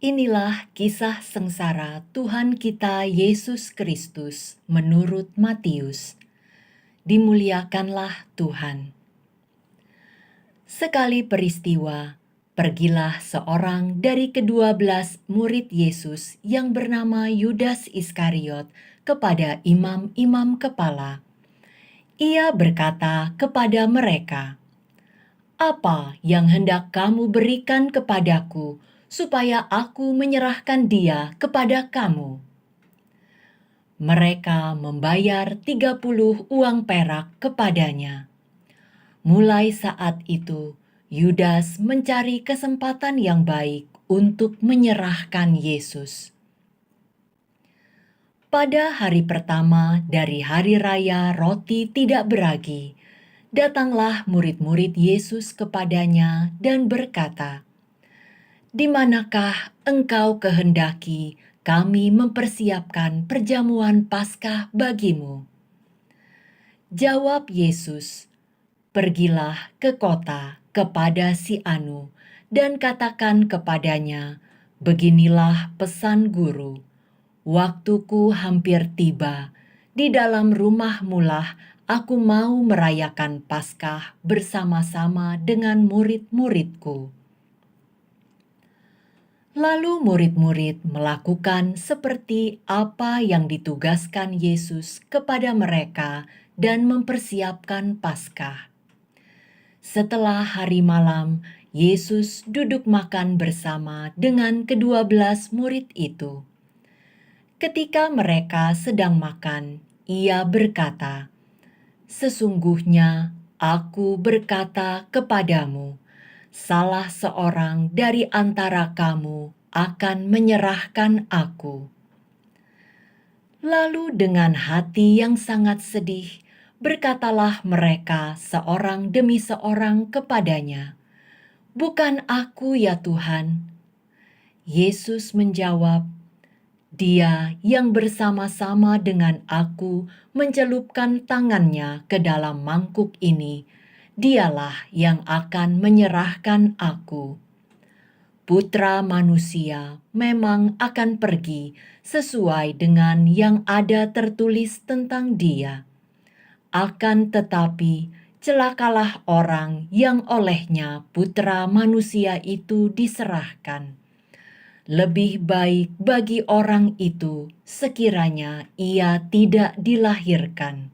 Inilah kisah sengsara Tuhan kita Yesus Kristus menurut Matius. Dimuliakanlah Tuhan. Sekali peristiwa, pergilah seorang dari ke-12 murid Yesus yang bernama Yudas Iskariot kepada imam-imam kepala. Ia berkata kepada mereka, "Apa yang hendak kamu berikan kepadaku, supaya aku menyerahkan dia kepada kamu?" Mereka membayar 30 uang perak kepadanya. Mulai saat itu, Yudas mencari kesempatan yang baik untuk menyerahkan Yesus. Pada hari pertama dari hari raya roti tidak beragi, datanglah murid-murid Yesus kepadanya dan berkata, "Di manakah engkau kehendaki kami mempersiapkan perjamuan Paskah bagimu?" Jawab Yesus, "Pergilah ke kota kepada si Anu dan katakan kepadanya, beginilah pesan guru, waktuku hampir tiba, di dalam rumahmulah aku mau merayakan Paskah bersama-sama dengan murid-muridku." Lalu murid-murid melakukan seperti apa yang ditugaskan Yesus kepada mereka dan mempersiapkan Paskah. Setelah hari malam, Yesus duduk makan bersama dengan ke-12 murid itu. Ketika mereka sedang makan, Ia berkata, "Sesungguhnya aku berkata kepadamu, salah seorang dari antara kamu akan menyerahkan aku." Lalu dengan hati yang sangat sedih, berkatalah mereka seorang demi seorang kepadanya, "Bukan aku ya Tuhan." Yesus menjawab, "Dia yang bersama-sama dengan aku mencelupkan tangannya ke dalam mangkuk ini, dialah yang akan menyerahkan aku. Putra Manusia memang akan pergi sesuai dengan yang ada tertulis tentang Dia. Akan tetapi, celakalah orang yang olehnya Putra Manusia itu diserahkan. Lebih baik bagi orang itu sekiranya ia tidak dilahirkan."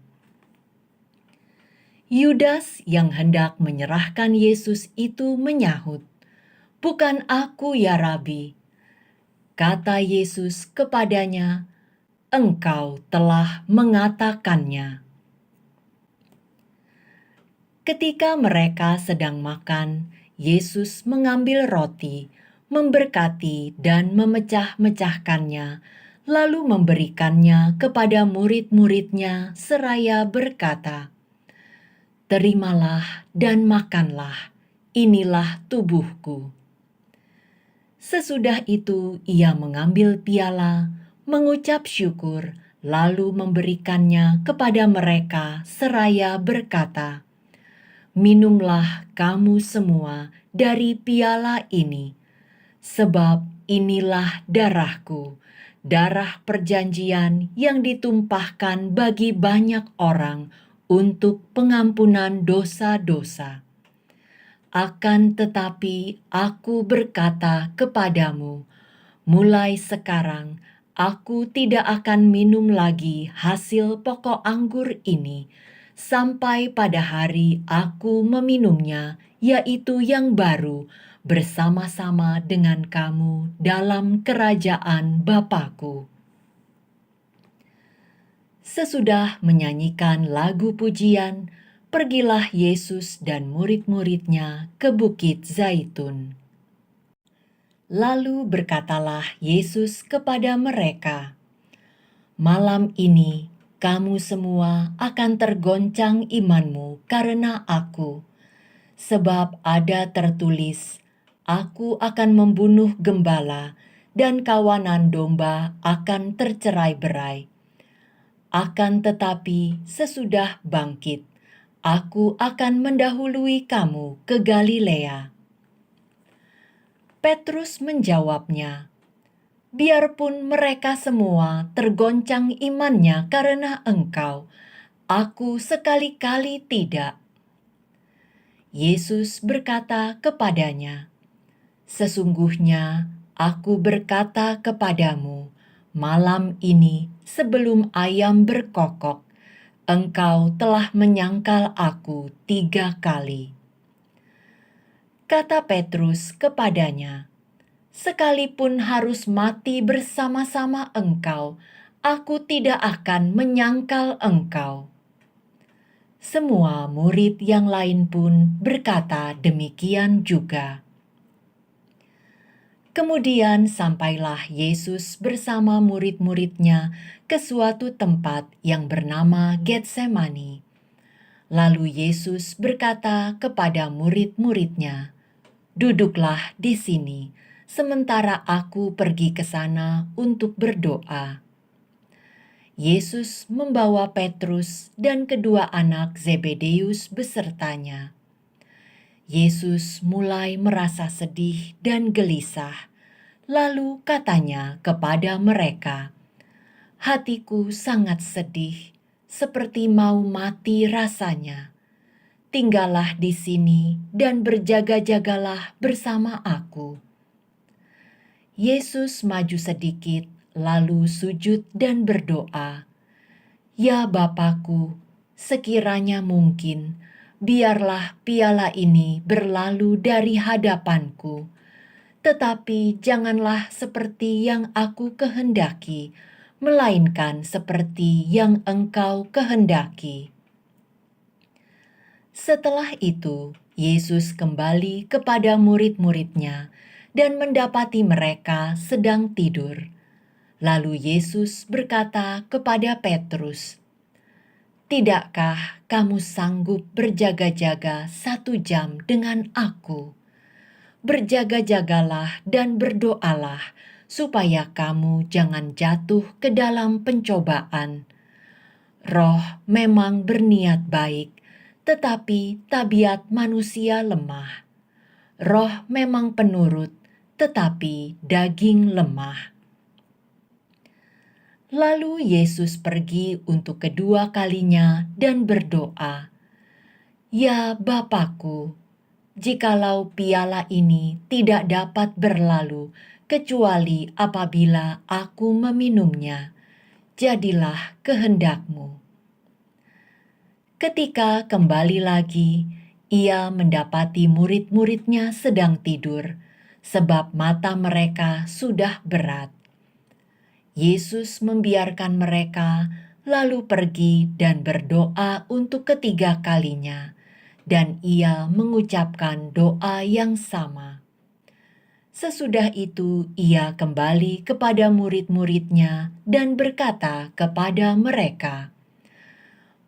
Yudas yang hendak menyerahkan Yesus itu menyahut, "Bukan aku ya Rabi." Kata Yesus kepadanya, "Engkau telah mengatakannya." Ketika mereka sedang makan, Yesus mengambil roti, memberkati dan memecah-mecahkannya, lalu memberikannya kepada murid-muridnya seraya berkata, "Terimalah dan makanlah, inilah tubuhku." Sesudah itu ia mengambil piala, mengucap syukur, lalu memberikannya kepada mereka seraya berkata, "Minumlah kamu semua dari piala ini, sebab inilah darahku, darah perjanjian yang ditumpahkan bagi banyak orang untuk pengampunan dosa-dosa. Akan tetapi aku berkata kepadamu, mulai sekarang aku tidak akan minum lagi hasil pokok anggur ini, sampai pada hari aku meminumnya, yaitu yang baru, bersama-sama dengan kamu dalam kerajaan Bapa-Ku." Sesudah menyanyikan lagu pujian, pergilah Yesus dan murid-muridnya ke Bukit Zaitun. Lalu berkatalah Yesus kepada mereka, "Malam ini kamu semua akan tergoncang imanmu karena aku. Sebab ada tertulis, aku akan membunuh gembala dan kawanan domba akan tercerai-berai. Akan tetapi sesudah bangkit, aku akan mendahului kamu ke Galilea." Petrus menjawabnya, Biarpun mereka semua tergoncang imannya karena Engkau, aku sekali-kali tidak." Yesus berkata kepadanya, "Sesungguhnya aku berkata kepadamu, malam ini sebelum ayam berkokok, engkau telah menyangkal aku 3 kali." Kata Petrus kepadanya, "Sekalipun harus mati bersama-sama engkau, aku tidak akan menyangkal engkau." Semua murid yang lain pun berkata demikian juga. Kemudian sampailah Yesus bersama murid-muridnya ke suatu tempat yang bernama Getsemani. Lalu Yesus berkata kepada murid-muridnya, "Duduklah di sini, sementara aku pergi ke sana untuk berdoa." Yesus membawa Petrus dan kedua anak Zebedeus besertanya. Yesus mulai merasa sedih dan gelisah. Lalu katanya kepada mereka, "Hatiku sangat sedih, seperti mau mati rasanya. Tinggallah di sini dan berjaga-jagalah bersama aku." Yesus maju sedikit, lalu sujud dan berdoa, "Ya Bapakku, sekiranya mungkin, biarlah piala ini berlalu dari hadapanku. Tetapi janganlah seperti yang aku kehendaki, melainkan seperti yang Engkau kehendaki." Setelah itu, Yesus kembali kepada murid-muridnya dan mendapati mereka sedang tidur. Lalu Yesus berkata kepada Petrus, "Tidakkah kamu sanggup berjaga-jaga 1 jam dengan aku? Berjaga-jagalah dan berdoalah, supaya kamu jangan jatuh ke dalam pencobaan. Roh memang berniat baik, tetapi tabiat manusia lemah. Roh memang penurut, tetapi daging lemah." Lalu Yesus pergi untuk kedua kalinya dan berdoa, "Ya Bapakku, jikalau piala ini tidak dapat berlalu kecuali apabila aku meminumnya, jadilah kehendak-Mu." Ketika kembali lagi, ia mendapati murid-muridnya sedang tidur, sebab mata mereka sudah berat. Yesus membiarkan mereka, lalu pergi dan berdoa untuk ketiga kalinya, dan ia mengucapkan doa yang sama. Sesudah itu ia kembali kepada murid-muridnya dan berkata kepada mereka,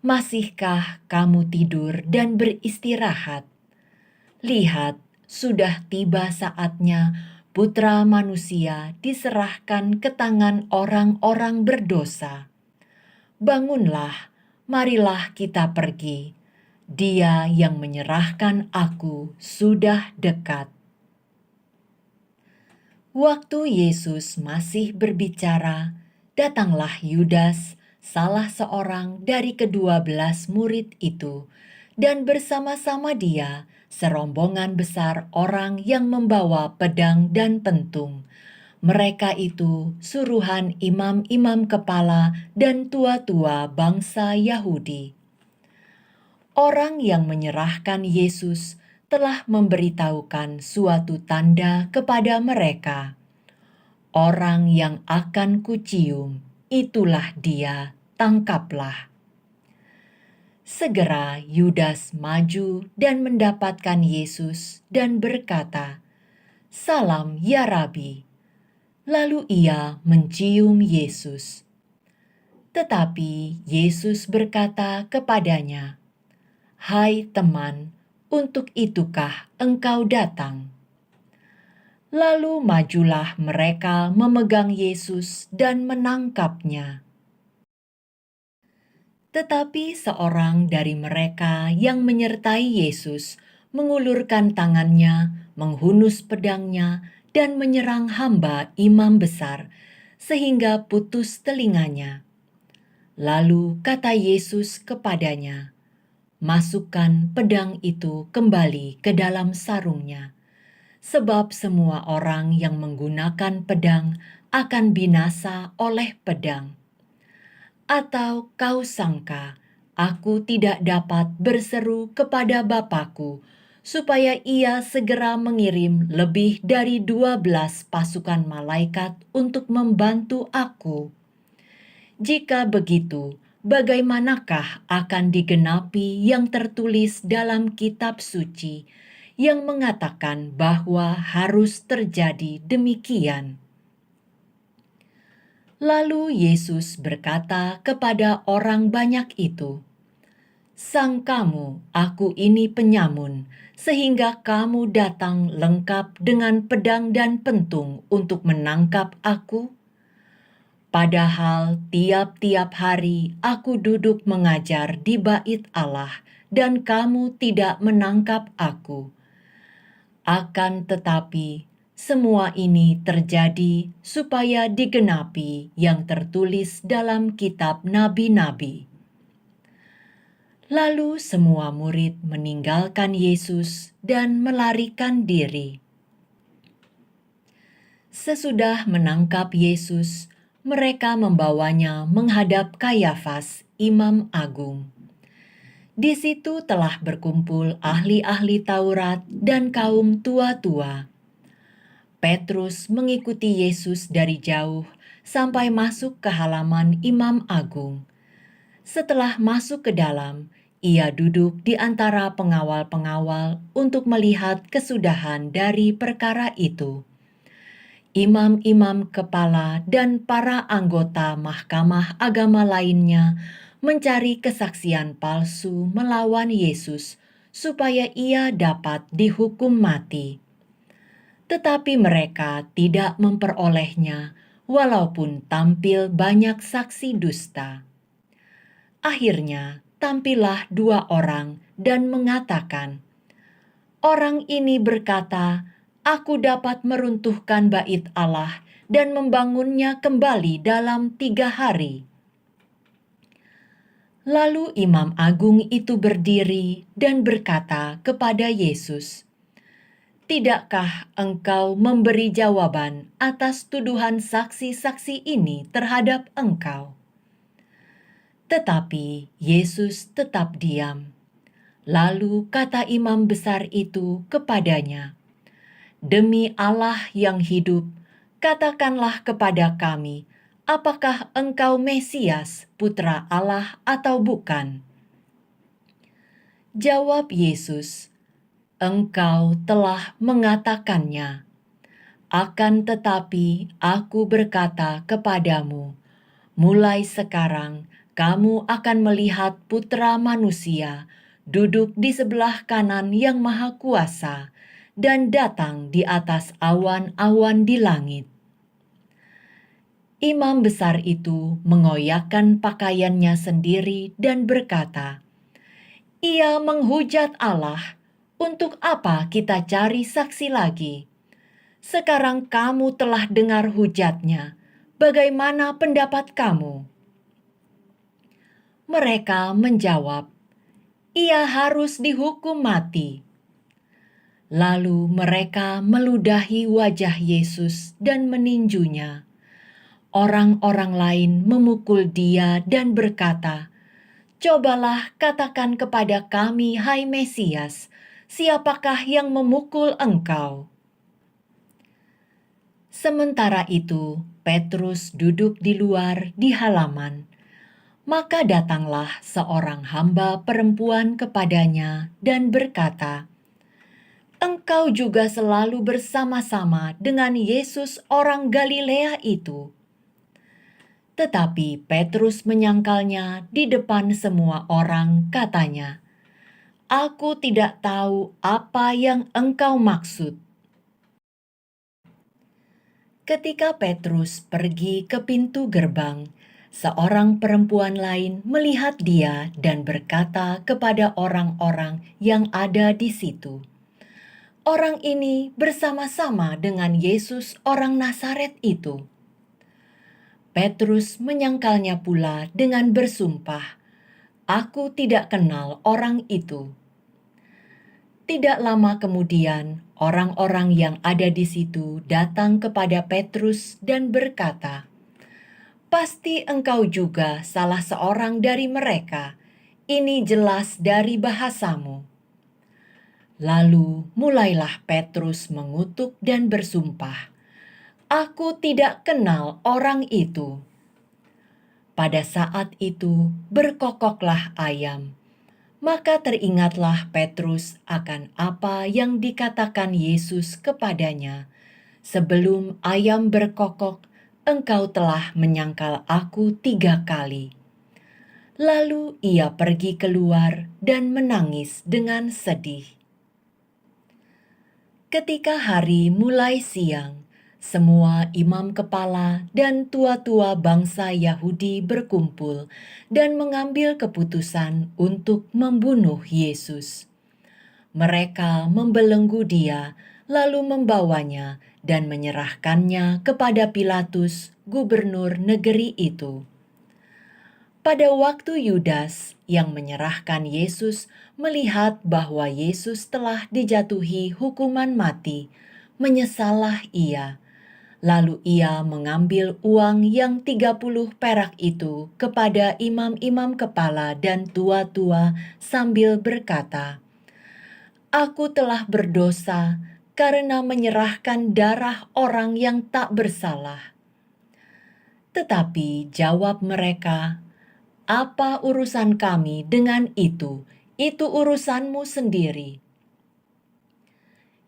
"Masihkah kamu tidur dan beristirahat? Lihat, sudah tiba saatnya Putra Manusia diserahkan ke tangan orang-orang berdosa. Bangunlah, marilah kita pergi. Dia yang menyerahkan aku sudah dekat." Waktu Yesus masih berbicara, datanglah Yudas, salah seorang dari ke-12 murid itu, dan bersama-sama dia serombongan besar orang yang membawa pedang dan pentung. Mereka itu suruhan imam-imam kepala dan tua-tua bangsa Yahudi. Orang yang menyerahkan Yesus telah memberitahukan suatu tanda kepada mereka. "Orang yang akan kucium, itulah dia, tangkaplah." Segera Yudas maju dan mendapatkan Yesus dan berkata, "Salam ya Rabi." Lalu ia mencium Yesus. Tetapi Yesus berkata kepadanya, "Hai teman, untuk itukah engkau datang?" Lalu majulah mereka memegang Yesus dan menangkapnya. Tetapi seorang dari mereka yang menyertai Yesus mengulurkan tangannya, menghunus pedangnya, dan menyerang hamba imam besar, sehingga putus telinganya. Lalu kata Yesus kepadanya, "Masukkan pedang itu kembali ke dalam sarungnya, sebab semua orang yang menggunakan pedang akan binasa oleh pedang. Atau kau sangka aku tidak dapat berseru kepada Bapakku, supaya ia segera mengirim lebih dari 12 pasukan malaikat untuk membantu aku? Jika begitu, bagaimanakah akan digenapi yang tertulis dalam kitab suci yang mengatakan bahwa harus terjadi demikian?" Lalu Yesus berkata kepada orang banyak itu, "Sangkamu aku ini penyamun, sehingga kamu datang lengkap dengan pedang dan pentung untuk menangkap aku? Padahal tiap-tiap hari aku duduk mengajar di bait Allah, dan kamu tidak menangkap aku. Akan tetapi, semua ini terjadi supaya digenapi yang tertulis dalam kitab nabi-nabi." Lalu semua murid meninggalkan Yesus dan melarikan diri. Sesudah menangkap Yesus, mereka membawanya menghadap Kayafas, imam agung. Di situ telah berkumpul ahli-ahli Taurat dan kaum tua-tua. Petrus mengikuti Yesus dari jauh sampai masuk ke halaman imam agung. Setelah masuk ke dalam, ia duduk di antara pengawal-pengawal untuk melihat kesudahan dari perkara itu. Imam-imam kepala dan para anggota mahkamah agama lainnya mencari kesaksian palsu melawan Yesus supaya ia dapat dihukum mati. Tetapi mereka tidak memperolehnya, walaupun tampil banyak saksi dusta. Akhirnya tampillah dua orang dan mengatakan, "Orang ini berkata, aku dapat meruntuhkan bait Allah dan membangunnya kembali dalam 3 hari." Lalu imam agung itu berdiri dan berkata kepada Yesus, "Tidakkah engkau memberi jawaban atas tuduhan saksi-saksi ini terhadap engkau?" Tetapi Yesus tetap diam. Lalu kata imam besar itu kepadanya, "Demi Allah yang hidup, katakanlah kepada kami, apakah engkau Mesias, Putra Allah atau bukan?" Jawab Yesus, "Engkau telah mengatakannya. Akan tetapi aku berkata kepadamu, mulai sekarang kamu akan melihat Putra Manusia duduk di sebelah kanan Yang Maha Kuasa dan datang di atas awan-awan di langit." Imam besar itu mengoyakkan pakaiannya sendiri dan berkata, "Ia menghujat Allah. Untuk apa kita cari saksi lagi? Sekarang kamu telah dengar hujatnya. Bagaimana pendapat kamu?" Mereka menjawab, "Ia harus dihukum mati." Lalu mereka meludahi wajah Yesus dan meninjunya. Orang-orang lain memukul dia dan berkata, "Cobalah katakan kepada kami, hai Mesias, siapakah yang memukul engkau?" Sementara itu, Petrus duduk di luar di halaman. Maka datanglah seorang hamba perempuan kepadanya dan berkata, "Engkau juga selalu bersama-sama dengan Yesus orang Galilea itu." Tetapi Petrus menyangkalnya di depan semua orang, katanya, "Aku tidak tahu apa yang engkau maksud." Ketika Petrus pergi ke pintu gerbang, seorang perempuan lain melihat dia dan berkata kepada orang-orang yang ada di situ, orang ini bersama-sama dengan Yesus orang Nazaret itu. Petrus menyangkalnya pula dengan bersumpah, "Aku tidak kenal orang itu." Tidak lama kemudian, orang-orang yang ada di situ datang kepada Petrus dan berkata, "Pasti engkau juga salah seorang dari mereka. Ini jelas dari bahasamu." Lalu mulailah Petrus mengutuk dan bersumpah, "Aku tidak kenal orang itu." Pada saat itu berkokoklah ayam. Maka teringatlah Petrus akan apa yang dikatakan Yesus kepadanya, "Sebelum ayam berkokok, engkau telah menyangkal aku 3 kali." Lalu ia pergi keluar dan menangis dengan sedih. Ketika hari mulai siang, semua imam kepala dan tua-tua bangsa Yahudi berkumpul dan mengambil keputusan untuk membunuh Yesus. Mereka membelenggu dia, lalu membawanya dan menyerahkannya kepada Pilatus, gubernur negeri itu. Pada waktu Yudas yang menyerahkan Yesus melihat bahwa Yesus telah dijatuhi hukuman mati, menyesallah ia. Lalu ia mengambil uang yang 30 perak itu kepada imam-imam kepala dan tua-tua sambil berkata, "Aku telah berdosa karena menyerahkan darah orang yang tak bersalah." Tetapi jawab mereka, "Apa urusan kami dengan itu? Itu urusanmu sendiri."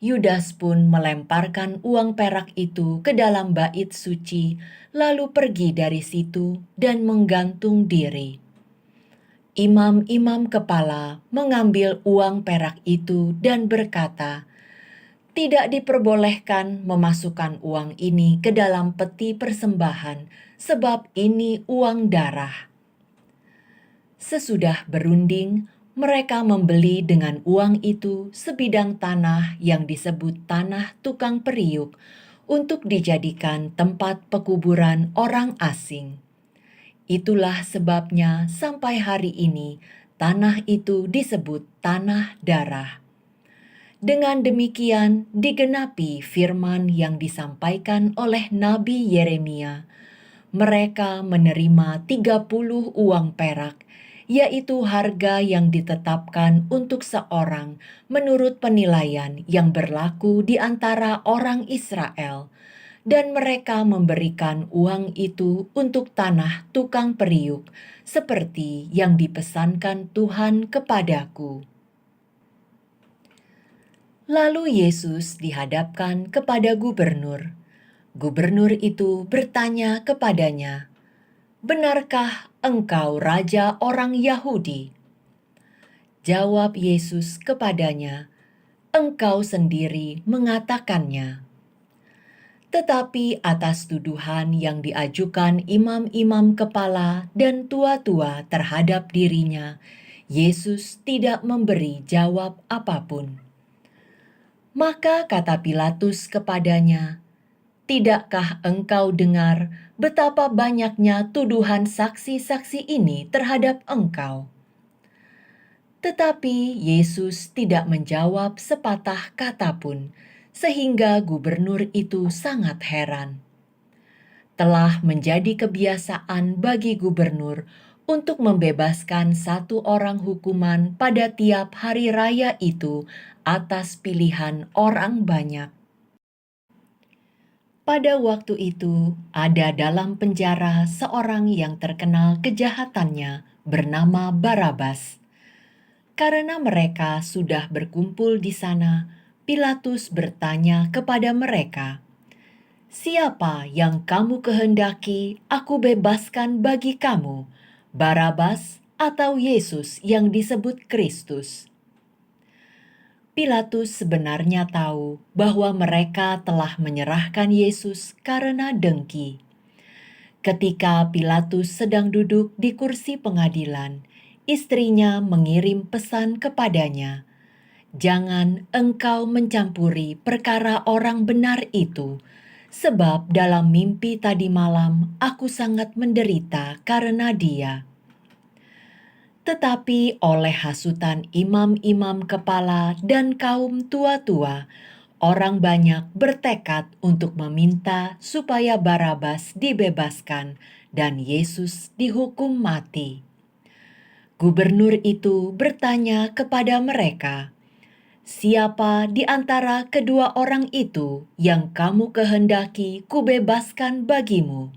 Yudas pun melemparkan uang perak itu ke dalam bait suci, lalu pergi dari situ dan menggantung diri. Imam-imam kepala mengambil uang perak itu dan berkata, "Tidak diperbolehkan memasukkan uang ini ke dalam peti persembahan, sebab ini uang darah." Sesudah berunding, mereka membeli dengan uang itu sebidang tanah yang disebut tanah tukang periuk untuk dijadikan tempat pekuburan orang asing. Itulah sebabnya sampai hari ini tanah itu disebut tanah darah. Dengan demikian digenapi firman yang disampaikan oleh Nabi Yeremia. Mereka menerima 30 uang perak, yaitu harga yang ditetapkan untuk seorang menurut penilaian yang berlaku di antara orang Israel. Dan mereka memberikan uang itu untuk tanah tukang periuk, seperti yang dipesankan Tuhan kepadaku. Lalu Yesus dihadapkan kepada gubernur. Gubernur itu bertanya kepadanya, "Benarkah engkau raja orang Yahudi?" Jawab Yesus kepadanya, "Engkau sendiri mengatakannya." Tetapi atas tuduhan yang diajukan imam-imam kepala dan tua-tua terhadap dirinya, Yesus tidak memberi jawab apapun. Maka kata Pilatus kepadanya, "Tidakkah engkau dengar betapa banyaknya tuduhan saksi-saksi ini terhadap engkau?" Tetapi Yesus tidak menjawab sepatah kata pun, sehingga gubernur itu sangat heran. Telah menjadi kebiasaan bagi gubernur untuk membebaskan satu orang hukuman pada tiap hari raya itu atas pilihan orang banyak. Pada waktu itu, ada dalam penjara seorang yang terkenal kejahatannya bernama Barabas. Karena mereka sudah berkumpul di sana, Pilatus bertanya kepada mereka, "Siapa yang kamu kehendaki aku bebaskan bagi kamu, Barabas atau Yesus yang disebut Kristus?" Pilatus sebenarnya tahu bahwa mereka telah menyerahkan Yesus karena dengki. Ketika Pilatus sedang duduk di kursi pengadilan, istrinya mengirim pesan kepadanya, Jangan engkau mencampuri perkara orang benar itu, sebab dalam mimpi tadi malam aku sangat menderita karena dia. Tetapi oleh hasutan imam-imam kepala dan kaum tua-tua, orang banyak bertekad untuk meminta supaya Barabas dibebaskan dan Yesus dihukum mati. Gubernur itu bertanya kepada mereka, "Siapa di antara kedua orang itu yang kamu kehendaki kubebaskan bagimu?"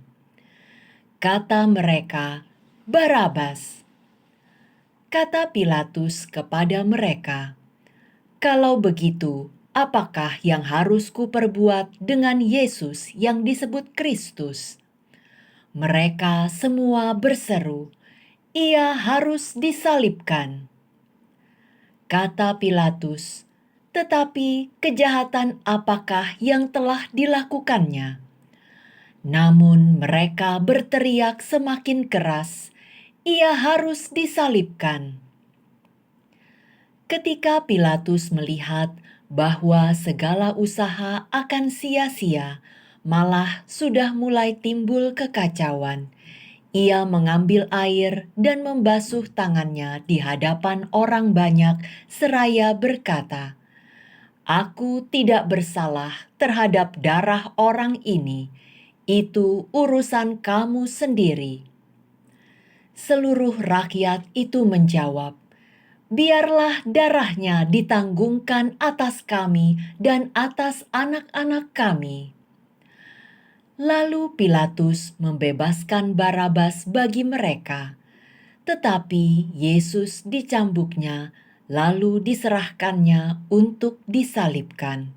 Kata mereka, "Barabas." Kata Pilatus kepada mereka, "Kalau begitu, apakah yang harus kuperbuat dengan Yesus yang disebut Kristus?" Mereka semua berseru, "Ia harus disalibkan." Kata Pilatus, "Tetapi kejahatan apakah yang telah dilakukannya?" Namun mereka berteriak semakin keras, "Ia harus disalibkan." Ketika Pilatus melihat bahwa segala usaha akan sia-sia, malah sudah mulai timbul kekacauan, ia mengambil air dan membasuh tangannya di hadapan orang banyak seraya berkata, "Aku tidak bersalah terhadap darah orang ini. Itu urusan kamu sendiri." Seluruh rakyat itu menjawab, "Biarlah darahnya ditanggungkan atas kami dan atas anak-anak kami." Lalu Pilatus membebaskan Barabas bagi mereka, tetapi Yesus dicambuknya, lalu diserahkannya untuk disalibkan.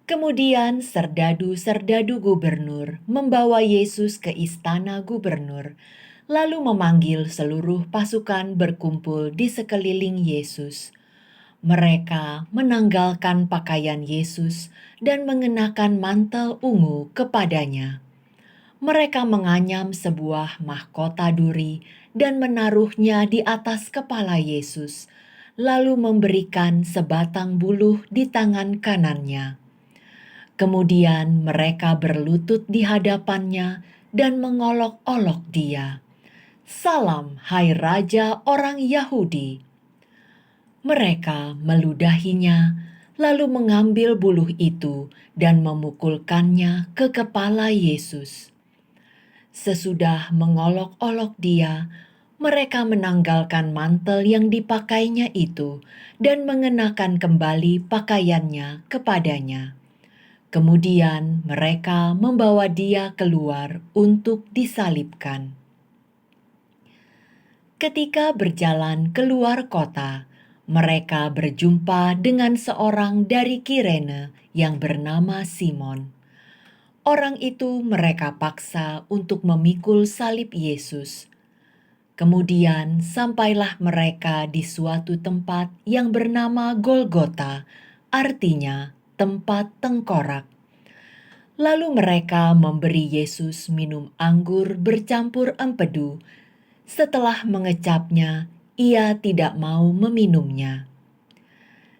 Kemudian serdadu-serdadu gubernur membawa Yesus ke istana gubernur, lalu memanggil seluruh pasukan berkumpul di sekeliling Yesus. Mereka menanggalkan pakaian Yesus dan mengenakan mantel ungu kepadanya. Mereka menganyam sebuah mahkota duri dan menaruhnya di atas kepala Yesus, lalu memberikan sebatang buluh di tangan kanannya. Kemudian mereka berlutut di hadapannya dan mengolok-olok dia. "Salam, hai Raja orang Yahudi!" Mereka meludahinya, lalu mengambil buluh itu dan memukulkannya ke kepala Yesus. Sesudah mengolok-olok dia, mereka menanggalkan mantel yang dipakainya itu dan mengenakan kembali pakaiannya kepadanya. Kemudian mereka membawa dia keluar untuk disalibkan. Ketika berjalan keluar kota, mereka berjumpa dengan seorang dari Kirene yang bernama Simon. Orang itu mereka paksa untuk memikul salib Yesus. Kemudian sampailah mereka di suatu tempat yang bernama Golgota, artinya tempat tengkorak. Lalu mereka memberi Yesus minum anggur bercampur empedu. Setelah mengecapnya, ia tidak mau meminumnya.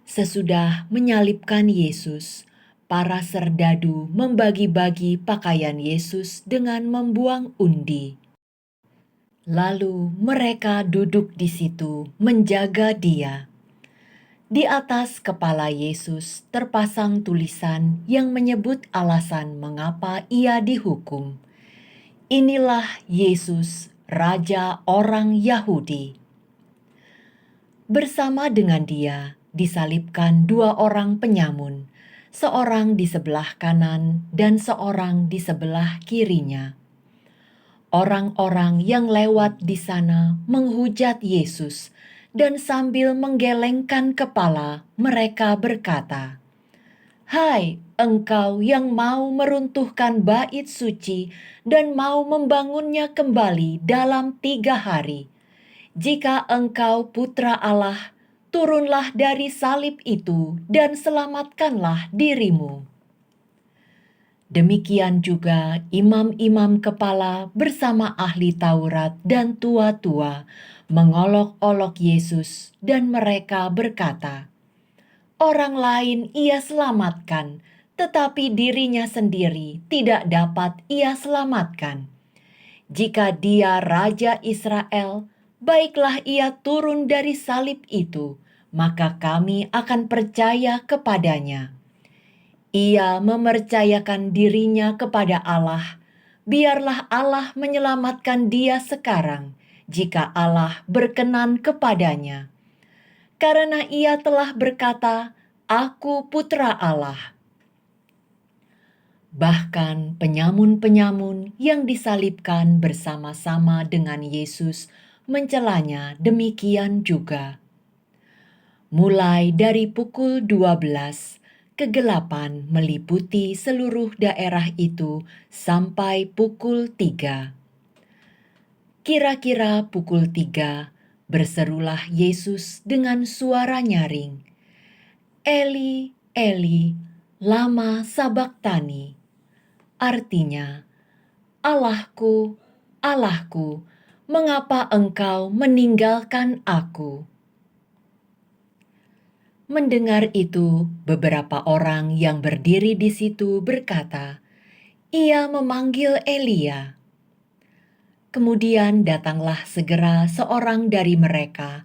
Sesudah menyalibkan Yesus, para serdadu membagi-bagi pakaian Yesus dengan membuang undi. Lalu mereka duduk di situ menjaga dia. Di atas kepala Yesus terpasang tulisan yang menyebut alasan mengapa ia dihukum. "Inilah Yesus, Raja orang Yahudi." Bersama dengan dia disalibkan dua orang penyamun, seorang di sebelah kanan dan seorang di sebelah kirinya. Orang-orang yang lewat di sana menghujat Yesus, dan sambil menggelengkan kepala mereka berkata, "Hai engkau yang mau meruntuhkan bait suci dan mau membangunnya kembali dalam 3 hari. Jika engkau putra Allah, turunlah dari salib itu dan selamatkanlah dirimu." Demikian juga imam-imam kepala bersama ahli Taurat dan tua-tua mengolok-olok Yesus, dan mereka berkata, "Orang lain ia selamatkan, tetapi dirinya sendiri tidak dapat ia selamatkan. Jika dia Raja Israel, baiklah ia turun dari salib itu, maka kami akan percaya kepadanya. Ia mempercayakan dirinya kepada Allah. Biarlah Allah menyelamatkan dia sekarang, jika Allah berkenan kepadanya. Karena ia telah berkata, 'Aku putra Allah.'" Bahkan penyamun-penyamun yang disalibkan bersama-sama dengan Yesus mencelanya demikian juga. Mulai dari pukul 12, kegelapan meliputi seluruh daerah itu sampai pukul 3. Kira-kira pukul 3, berserulah Yesus dengan suara nyaring, "Eli, Eli, lama sabachthani." Artinya, "Allahku, Allahku, mengapa engkau meninggalkan aku?" Mendengar itu, beberapa orang yang berdiri di situ berkata, "Ia memanggil Elia." Kemudian datanglah segera seorang dari mereka.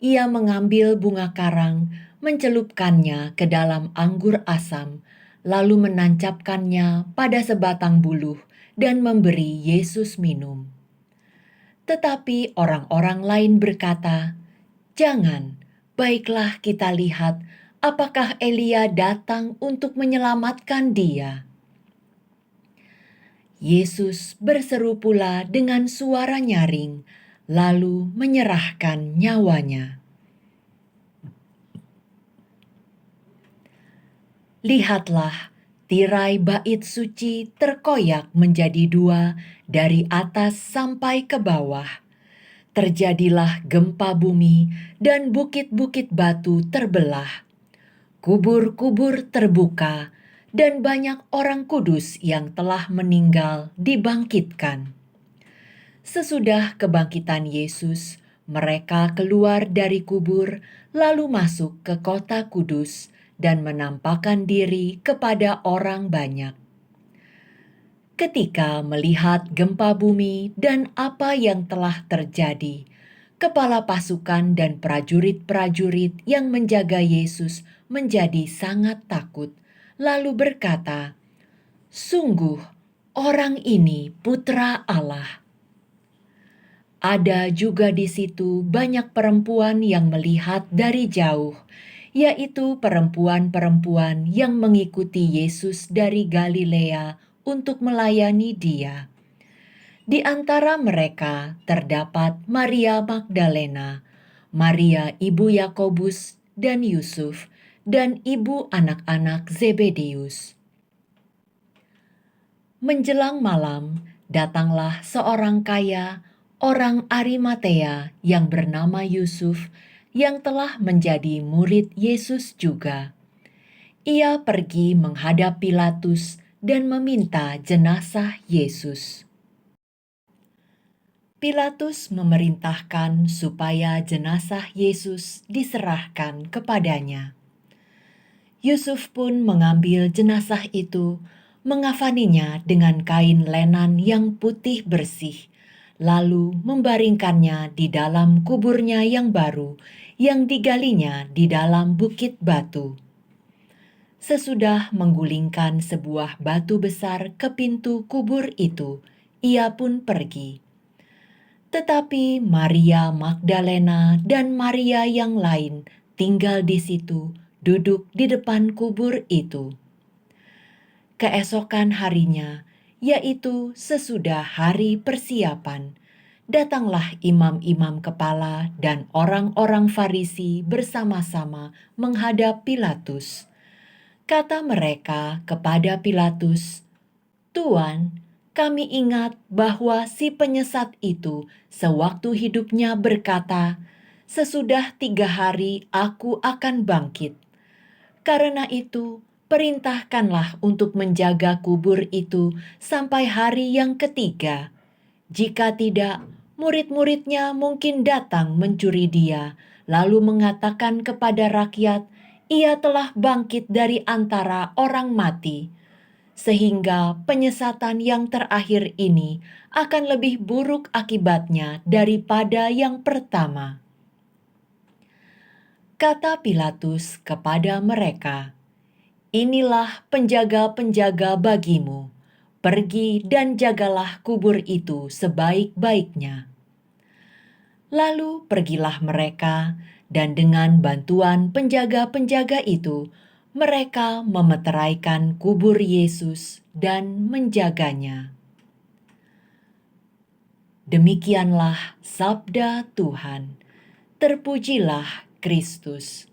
Ia mengambil bunga karang, mencelupkannya ke dalam anggur asam, lalu menancapkannya pada sebatang buluh dan memberi Yesus minum. Tetapi orang-orang lain berkata, "Jangan, baiklah kita lihat apakah Elia datang untuk menyelamatkan dia." Yesus berseru pula dengan suara nyaring, lalu menyerahkan nyawanya. Lihatlah, tirai bait suci terkoyak menjadi dua dari atas sampai ke bawah. Terjadilah gempa bumi dan bukit-bukit batu terbelah. Kubur-kubur terbuka dan banyak orang kudus yang telah meninggal dibangkitkan. Sesudah kebangkitan Yesus, mereka keluar dari kubur lalu masuk ke kota kudus dan menampakkan diri kepada orang banyak. Ketika melihat gempa bumi dan apa yang telah terjadi, kepala pasukan dan prajurit-prajurit yang menjaga Yesus menjadi sangat takut, lalu berkata, "Sungguh, orang ini putra Allah." Ada juga di situ banyak perempuan yang melihat dari jauh, yaitu perempuan-perempuan yang mengikuti Yesus dari Galilea untuk melayani Dia. Di antara mereka terdapat Maria Magdalena, Maria ibu Yakobus dan Yusuf, dan ibu anak-anak Zebedeus. Menjelang malam, datanglah seorang kaya, orang Arimatea yang bernama Yusuf, yang telah menjadi murid Yesus juga. Ia pergi menghadap Pilatus dan meminta jenazah Yesus. Pilatus memerintahkan supaya jenazah Yesus diserahkan kepadanya. Yusuf pun mengambil jenazah itu, mengafaninya dengan kain lenan yang putih bersih, lalu membaringkannya di dalam kuburnya yang baru, yang digalinya di dalam bukit batu. Sesudah menggulingkan sebuah batu besar ke pintu kubur itu, ia pun pergi. Tetapi Maria Magdalena dan Maria yang lain tinggal di situ, duduk di depan kubur itu. Keesokan harinya, yaitu sesudah hari persiapan, datanglah imam-imam kepala dan orang-orang Farisi bersama-sama menghadap Pilatus. Kata mereka kepada Pilatus, "Tuan, kami ingat bahwa si penyesat itu sewaktu hidupnya berkata, 'Sesudah 3 hari aku akan bangkit.' Karena itu, perintahkanlah untuk menjaga kubur itu sampai hari yang ketiga. Jika tidak, Murid-muridnya mungkin datang mencuri dia, lalu mengatakan kepada rakyat, "Ia telah bangkit dari antara orang mati." Sehingga penyesatan yang terakhir ini akan lebih buruk akibatnya daripada yang pertama. Kata Pilatus kepada mereka, "Inilah penjaga-penjaga bagimu. Pergi dan jagalah kubur itu sebaik-baiknya." Lalu pergilah mereka, dan dengan bantuan penjaga-penjaga itu, mereka memeteraikan kubur Yesus dan menjaganya. Demikianlah sabda Tuhan. Terpujilah Kristus.